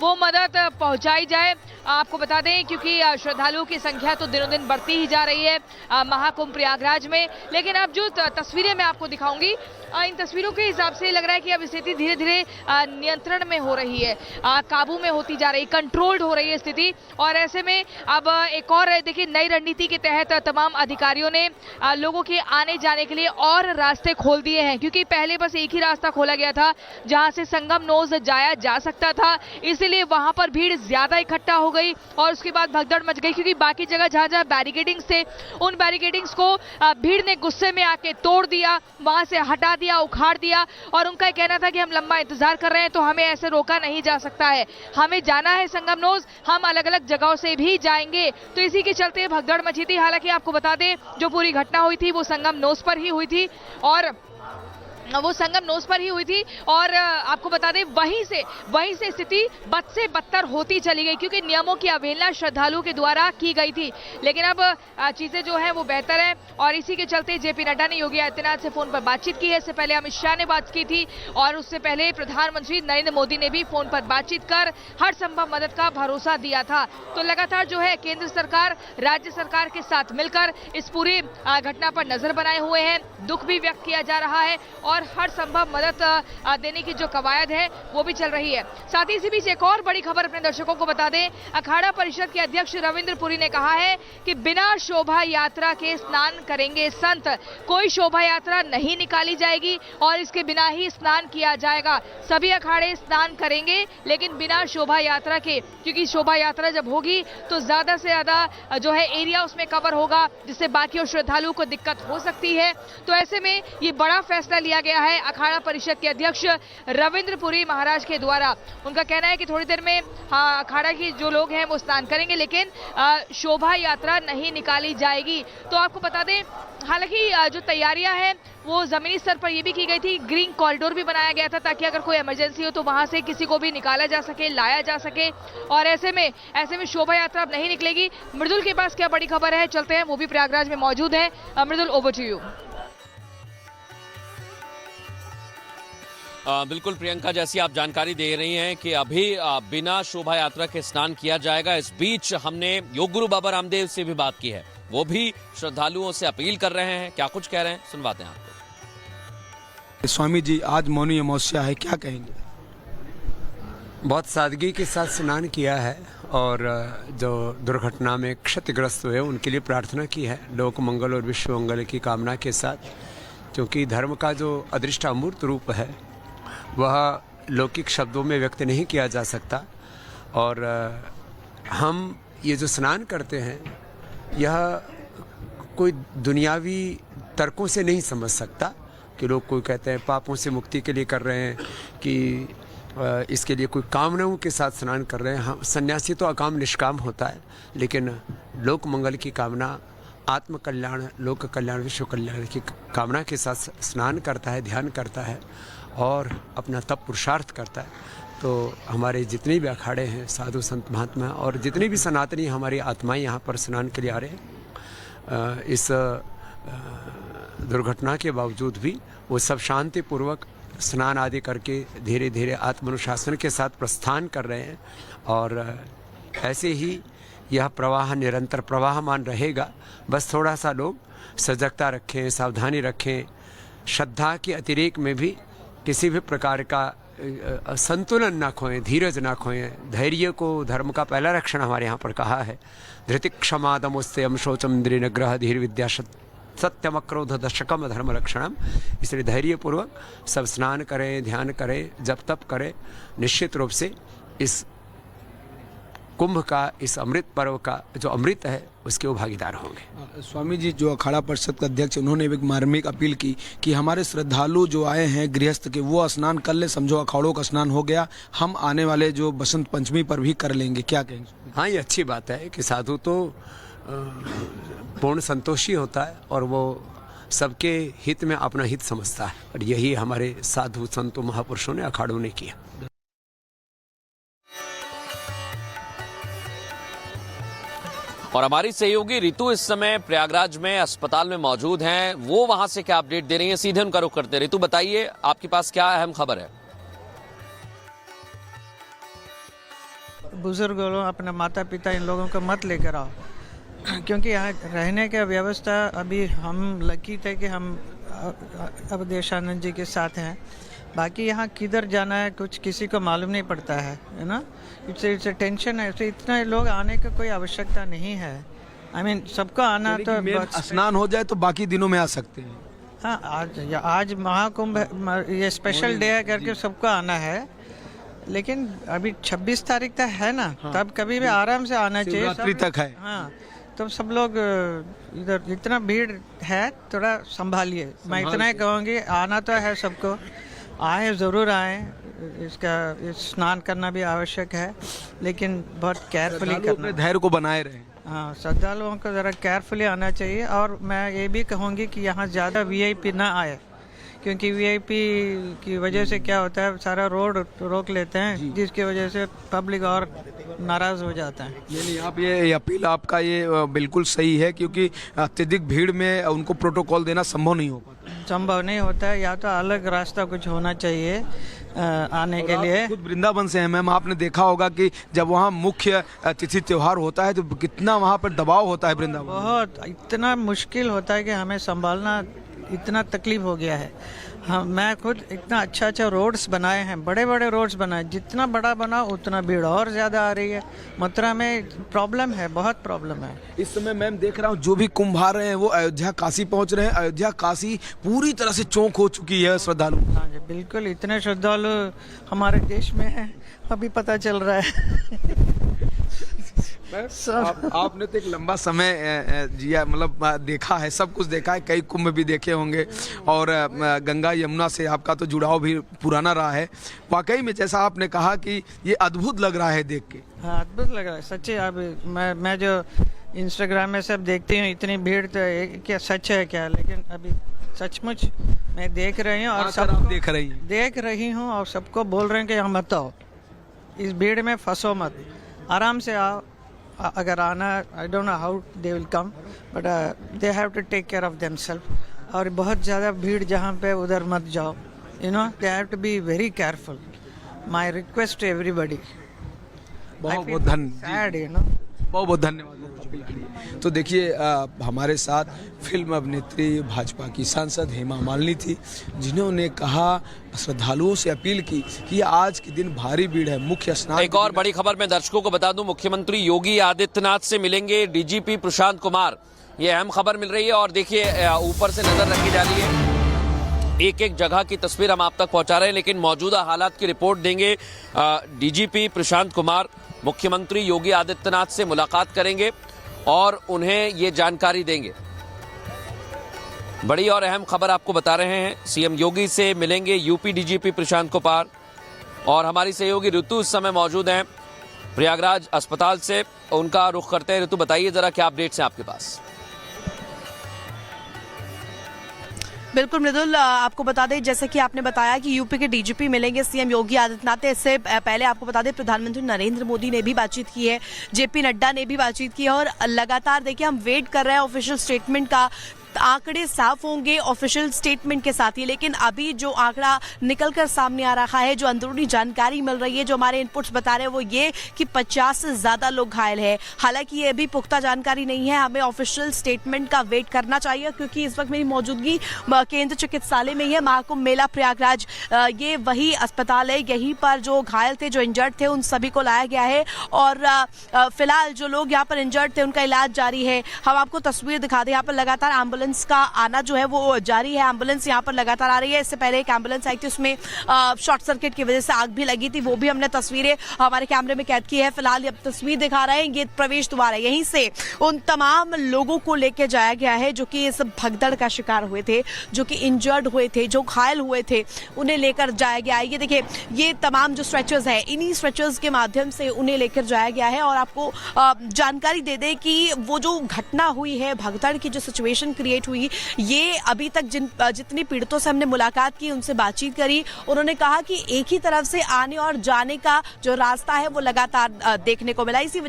वो मदद पहुंचाई जाए। आपको बता दें क्योंकि श्रद्धालुओं की संख्या तो दिनों दिन बढ़ती ही जा रही है महाकुंभ प्रयागराज में, लेकिन अब जो तस्वीरें मैं आपको दिखाऊंगी इन तस्वीरों के हिसाब से लग रहा है कि अब स्थिति धीरे धीरे नियंत्रण में हो रही है, काबू में होती जा रही, कंट्रोल्ड हो रही है स्थिति। और ऐसे में अब एक और देखिए नई रणनीति के तहत तमाम अधिकारियों ने लोगों के आने जाने के लिए और रास्ते खोल दिए हैं, क्योंकि पहले बस एक ही रास्ता खोला गया था जहां से संगम नोज जाया जा सकता था, इसलिए वहां पर भीड़ ज्यादा इकट्ठा हो गई और उसके बाद भगदड़ मच गई, क्योंकि बाकी जगह जहां जहां बैरिकेडिंग्स थे उन बैरिकेडिंग्स को भीड़ ने गुस्से में आके तोड़ दिया, वहां से हटा दिया, उखाड़ दिया। और उनका कहना था कि हम लंबा इंतजार कर रहे हैं तो हमें ऐसे रोका नहीं जा सकता है, हमें जाना है संगम नोज, हम अलग अलग जगहों से भी जाएंगे। तो इसी के चलते भगदड़ मची थी। हालांकि आपको बता दें जो पूरी घटना हुई थी वो संगम नोज पर ही हुई थी और आपको बता दें वहीं से स्थिति बद से बदतर होती चली गई, क्योंकि नियमों की अवहेलना श्रद्धालुओं के द्वारा की गई थी। लेकिन अब चीजें जो है वो बेहतर है और इसी के चलते जेपी नड्डा ने योगी आदित्यनाथ से फोन पर बातचीत की है। इससे पहले अमित शाह ने बात की थी और उससे पहले प्रधानमंत्री नरेंद्र मोदी ने भी फोन पर बातचीत कर हर संभव मदद का भरोसा दिया था। तो लगातार जो है केंद्र सरकार राज्य सरकार के साथ मिलकर इस पूरी घटना पर नजर बनाए हुए हैं, दुख भी व्यक्त किया जा रहा है और हर संभव मदद देने की जो कवायद है वो भी चल रही है। साथ ही इसी बीच एक और बड़ी खबर अपने दर्शकों को बता दें, अखाड़ा परिषद के अध्यक्ष रविंद्र पुरी ने कहा है कि बिना शोभा यात्रा के स्नान करेंगे संत, कोई शोभा यात्रा नहीं निकाली जाएगी और इसके बिना ही स्नान किया जाएगा। सभी अखाड़े स्नान करेंगे लेकिन बिना शोभा यात्रा के, क्योंकि शोभा यात्रा जब होगी तो ज्यादा से ज्यादा जो है एरिया उसमें कवर होगा, जिससे बाकी और श्रद्धालुओं को दिक्कत हो सकती है। तो ऐसे में ये बड़ा फैसला लिया गया है अखाड़ा परिषद के अध्यक्ष रविंद्र पुरी महाराज के द्वारा। उनका कहना है कि थोड़ी देर में अखाड़ा की जो लोग हैं वो स्नान करेंगे लेकिन शोभा यात्रा नहीं निकाली जाएगी। तो आपको बता दें हालांकि जो तैयारियां हैं वो जमीनी स्तर पर ये भी की गई थी, ग्रीन कॉरिडोर भी बनाया गया था ताकि अगर कोई इमरजेंसी हो तो वहां से किसी को भी निकाला जा सके, लाया जा सके। और ऐसे में शोभा यात्रा अब नहीं निकलेगी। मृदुल के पास क्या बड़ी खबर है, चलते हैं, वो भी प्रयागराज में मौजूद है। मृदुल, ओवर टू यू। बिल्कुल प्रियंका, जैसी आप जानकारी दे रही हैं कि अभी बिना शोभा यात्रा के स्नान किया जाएगा। इस बीच हमने योग गुरु बाबा रामदेव से भी बात की है, वो भी श्रद्धालुओं से अपील कर रहे हैं। क्या कुछ कह रहे हैं सुनवाते हैं आपको। स्वामी जी, आज मौनी अमावस्या है, क्या कहेंगे? बहुत सादगी के साथ स्नान किया है और जो दुर्घटना में क्षतिग्रस्त हुए उनके लिए प्रार्थना की है, लोक मंगल और विश्व मंगल की कामना के साथ, क्योंकि धर्म का जो अदृष्ट अमूर्त रूप है वह लौकिक शब्दों में व्यक्त नहीं किया जा सकता। और हम ये जो स्नान करते हैं यह कोई दुनियावी तर्कों से नहीं समझ सकता कि लोग कोई कहते हैं पापों से मुक्ति के लिए कर रहे हैं कि इसके लिए कोई कामनाओं के साथ स्नान कर रहे हैं। हम सन्यासी तो अकाम निष्काम होता है, लेकिन लोक मंगल की कामना, आत्म कल्याण, लोक कल्याण, विश्व कल्याण की कामना के साथ स्नान करता है, ध्यान करता है और अपना तप पुरुषार्थ करता है। तो हमारे जितने भी अखाड़े हैं, साधु संत महात्मा और जितने भी सनातनी हमारी आत्माएं यहाँ पर स्नान के लिए आ रहे हैं, इस दुर्घटना के बावजूद भी वो सब शांतिपूर्वक स्नान आदि करके धीरे धीरे आत्मानुशासन के साथ प्रस्थान कर रहे हैं। और ऐसे ही यह प्रवाह निरंतर प्रवाहमान रहेगा। बस थोड़ा सा लोग सजगता रखें, सावधानी रखें, श्रद्धा के अतिरेक में भी किसी भी प्रकार का संतुलन ना खोएं, धीरज ना खोएं। धैर्य को धर्म का पहला रक्षण हमारे यहाँ पर कहा है। धृति क्षमा दमोस्तेयम शौचम इंद्रिय निग्रह धीर विद्या सत्यम अक्रोध दशकम धर्म रक्षणम। इसलिए धैर्यपूर्वक सब स्नान करें, ध्यान करें, जप तप करें। निश्चित रूप से इस कुंभ का, इस अमृत पर्व का जो अमृत है उसके वो भागीदार होंगे। स्वामी जी, जो अखाड़ा परिषद का अध्यक्ष, उन्होंने एक मार्मिक अपील की कि हमारे श्रद्धालु जो आए हैं गृहस्थ के, वो स्नान कर ले, समझो अखाड़ों का स्नान हो गया, हम आने वाले जो बसंत पंचमी पर भी कर लेंगे। क्या कहेंगे? हाँ, ये अच्छी बात है कि साधु तो पूर्ण संतोषी होता है और वो सबके हित में अपना हित समझता है, और यही हमारे साधु संतों महापुरुषों ने, अखाड़ों ने किया। और हमारी सहयोगी रितु इस समय प्रयागराज में अस्पताल में मौजूद हैं, वो वहां से क्या अपडेट दे रही हैं, सीधे उनका रुख करते हैं। रितु, बताइए आपके पास क्या अहम खबर है? बुजुर्ग लोग, अपने माता पिता, इन लोगों को मत लेकर आओ, क्योंकि यहाँ रहने का व्यवस्था अभी हम लकी थे कि हम अवधेशानंद जी के साथ हैं। बाकी यहाँ किधर जाना है कुछ किसी को मालूम नहीं पड़ता है ना। इट्स टेंशन है, तो इतना लोग आने का कोई आवश्यकता नहीं है। आई मीन सबको आना तो स्नान हो जाए तो बाकी दिनों में आ सकते हैं। हाँ, आज महाकुंभ ये स्पेशल डे है करके सबको आना है, लेकिन अभी 26 तारीख तक है ना। हाँ। तब कभी भी आराम से आना चाहिए, शिवरात्रि तक है। हाँ, तो सब लोग इधर इतना भीड़ है, थोड़ा संभालिए। मैं इतना ही कहूँगी, आना तो है सबको, आए ज़रूर आए। इसका स्नान करना भी आवश्यक है, लेकिन बहुत केयरफुली करना, धैर्य को बनाए रहे। हाँ, श्रद्धालुओं को ज़रा केयरफुली आना चाहिए। और मैं ये भी कहूँगी कि यहाँ ज़्यादा वीआईपी ना आए, क्योंकि वीआईपी की वजह से क्या होता है, सारा रोड रोक लेते हैं, जिसकी वजह से पब्लिक और नाराज़ हो जाता है। नहीं, आप ये अपील आपका ये बिल्कुल सही है, क्योंकि अत्यधिक भीड़ में उनको प्रोटोकॉल देना संभव नहीं हो पाता। संभव नहीं होता है, या तो अलग रास्ता कुछ होना चाहिए आने के लिए। खुद वृंदावन से हैं मैम, आपने देखा होगा कि जब वहाँ मुख्य तिथि त्योहार होता है तो कितना वहाँ पर दबाव होता है वृंदावन। बहुत, इतना मुश्किल होता है कि हमें संभालना इतना तकलीफ हो गया है। हाँ, मैं खुद इतना अच्छा रोड्स बनाए हैं, बड़े बड़े रोड्स बनाए, जितना बड़ा बना उतना भीड़ और ज़्यादा आ रही है। मथुरा में प्रॉब्लम है, बहुत प्रॉब्लम है। इस समय मैम देख रहा हूँ जो भी कुंभ आ रहे हैं वो अयोध्या काशी पहुँच रहे हैं। अयोध्या काशी पूरी तरह से चौंक हो चुकी है श्रद्धालु। हाँ जी, बिल्कुल, इतने श्रद्धालु हमारे देश में हैं, अभी पता चल रहा है। आपने तो एक लंबा समय जिया, मतलब देखा है, सब कुछ देखा है, कई कुंभ भी देखे होंगे, और गंगा यमुना से आपका तो जुड़ाव भी पुराना रहा है। वाकई में जैसा आपने कहा कि ये अद्भुत लग रहा है देख के। हाँ, अद्भुत लग रहा है सच्ची। अब मैं जो इंस्टाग्राम में सब देखती हूँ, इतनी भीड़, तो क्या सच है क्या, लेकिन अभी सचमुच मैं देख रही हूँ, और सब देख रही हूँ, और सबको बोल रहे हैं कि यहाँ मत आओ, इस भीड़ में फंसो मत, आराम से आओ। अगर आना, I don't know how they will come, but they have to take care of themselves. और बहुत ज़्यादा भीड़ जहाँ पे उधर मत जाओ, you know, they have to be very careful. My request to everybody. बहुत बहुत धन्यवाद। तो देखिए, हमारे साथ फिल्म अभिनेत्री, भाजपा की सांसद हेमा मालिनी थी, जिन्होंने कहा, श्रद्धालुओं से अपील की कि आज के दिन भारी भीड़ है, मुख्य स्नान। एक और बड़ी खबर मैं दर्शकों को बता दूं, मुख्यमंत्री योगी आदित्यनाथ से मिलेंगे डीजीपी प्रशांत कुमार, ये अहम खबर मिल रही है। और देखिए, ऊपर से नजर रखी जा रही है, एक एक जगह की तस्वीर हम आप तक पहुंचा रहे हैं, लेकिन मौजूदा हालात की रिपोर्ट देंगे डीजीपी प्रशांत कुमार। मुख्यमंत्री योगी आदित्यनाथ से मुलाकात करेंगे और उन्हें ये जानकारी देंगे। बड़ी और अहम खबर आपको बता रहे हैं, सीएम योगी से मिलेंगे यूपी डीजीपी प्रशांत कुमार, और हमारी सहयोगी ऋतु इस समय मौजूद हैं प्रयागराज अस्पताल से, उनका रुख करते हैं। ऋतु, बताइए जरा क्या अपडेट्स हैं आपके पास। बिल्कुल मृदुल, आपको बता दें, जैसे कि आपने बताया कि यूपी के डीजीपी मिलेंगे सीएम योगी आदित्यनाथ। इससे पहले आपको बता दें, प्रधानमंत्री नरेंद्र मोदी ने भी बातचीत की है, जेपी नड्डा ने भी बातचीत की है, और लगातार देखिए हम वेट कर रहे हैं ऑफिशियल स्टेटमेंट का। आंकड़े साफ होंगे ऑफिशियल स्टेटमेंट के साथ ही, लेकिन अभी जो आंकड़ा निकलकर सामने आ रहा है, जो अंदरूनी जानकारी मिल रही है, जो हमारे इनपुट्स बता रहे हैं, वो ये कि 50 से ज्यादा लोग घायल हैं। हालांकि ये भी पुख्ता जानकारी नहीं है, हमें ऑफिशियल स्टेटमेंट का वेट करना चाहिए, क्योंकि इस वक्त मेरी मौजूदि केंद्र चिकित्सालय में ही है, महाकुंभ मेला प्रयागराज। ये वही अस्पताल है, यहीं पर जो घायल थे, जो इंजर्ड थे, उन सभी को लाया गया है, और फिलहाल जो लोग यहाँ पर इंजर्ड थे उनका इलाज जारी है। हम आपको तस्वीर दिखा दें, यहाँ पर लगातार एम्बुलेंस का आना जो है वो जारी है, एम्बुलेंस यहाँ पर लगातार आ रही है। इससे पहले एक एम्बुलेंस आई थी, उसमें शॉर्ट सर्किट की वजह से आग भी लगी थी, वो भी हमने तस्वीरें हमारे कैमरे में कैद की है। फिलहाल ये तस्वीर दिखा रहे हैं, ये प्रवेश द्वार है, यहीं से उन तमाम लोगों को लेकर जाया गया है जो कि इस भगदड़ का शिकार हुए थे, जो कि इंजर्ड हुए थे, जो घायल हुए थे, उन्हें लेकर जाया गया है। ये देखिए, ये तमाम जो स्ट्रेचर्स है, इन्हीं स्ट्रेचर्स के माध्यम से उन्हें लेकर जाया गया है। और आपको जानकारी दे दें कि वो जो घटना हुई है, भगदड़ की जो सिचुएशन क्रिएट हुई, ये अभी तक जितनी पीड़ितों से हमने मुलाकात की, उनसे बातचीत करी, उन्होंने कहा कि एक ही तरफ से आने और जाने का जो रास्ता है वो लगातार देखने को मिला। इसी